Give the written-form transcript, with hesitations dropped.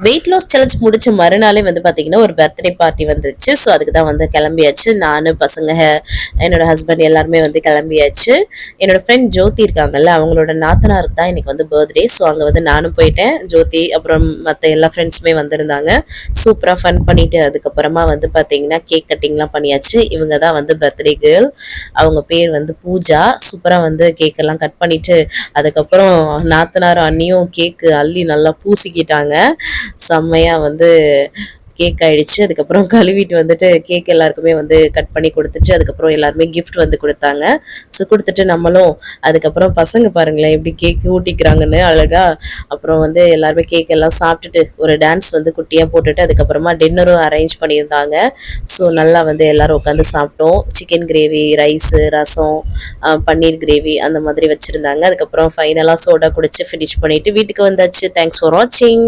Weight loss challenge முடிச்ச மறுநாளே வந்து பார்த்தீங்கன்னா, ஒரு பர்த்டே பார்ட்டி வந்துருச்சு. ஸோ அதுக்கு தான் வந்து கிளம்பியாச்சு. நானு, பசங்க, என்னோட ஹஸ்பண்ட் எல்லாருமே வந்து கிளம்பியாச்சு. என்னோட ஃப்ரெண்ட் ஜோதி இருக்காங்கல்ல, அவங்களோட நாத்தனாருக்கு தான் இன்னைக்கு வந்து பர்த்டே. ஸோ அங்க வந்து நானும் போயிட்டேன். ஜோதி அப்புறம் மத்த எல்லா ஃப்ரெண்ட்ஸுமே வந்திருந்தாங்க. சூப்பரா ஃபன் பண்ணிட்டு அதுக்கப்புறமா வந்து பார்த்தீங்கன்னா, கேக் கட்டிங்லாம் பண்ணியாச்சு. இவங்க தான் வந்து பர்த்டே கேர்ள். அவங்க பேர் வந்து பூஜா. சூப்பரா வந்து கேக் எல்லாம் கட் பண்ணிட்டு, அதுக்கப்புறம் நாத்தனாரும் அண்ணியும் கேக்கு அள்ளி நல்லா பூசிக்கிட்டாங்க. செம்மையா வந்து கேக் ஆயிடுச்சு. அதுக்கப்புறம் கழுவிட்டு வந்துட்டு கேக் எல்லாருக்குமே வந்து கட் பண்ணி குடுத்துட்டு, அதுக்கப்புறம் எல்லாருமே கிஃப்ட் வந்து குடுத்தாங்க. ஸோ குடுத்துட்டு நம்மளும் அதுக்கப்புறம் பசங்க பாருங்களேன் எப்படி கேக் ஊட்டிக்கிறாங்கன்னு அழகா. அப்புறம் வந்து எல்லாருமே கேக் எல்லாம் சாப்பிட்டுட்டு ஒரு டான்ஸ் வந்து குட்டியா போட்டுட்டு, அதுக்கப்புறமா டின்னரும் அரேஞ்ச் பண்ணியிருந்தாங்க. ஸோ நல்லா வந்து எல்லாரும் உட்காந்து சாப்பிட்டோம். சிக்கன் கிரேவி, ரைஸு, ரசம், பன்னீர் கிரேவி அந்த மாதிரி வச்சிருந்தாங்க. அதுக்கப்புறம் ஃபைனலா சோடா குடிச்சு ஃபினிஷ் பண்ணிட்டு வீட்டுக்கு வந்தாச்சு. தேங்க்ஸ் ஃபார் வாட்சிங்.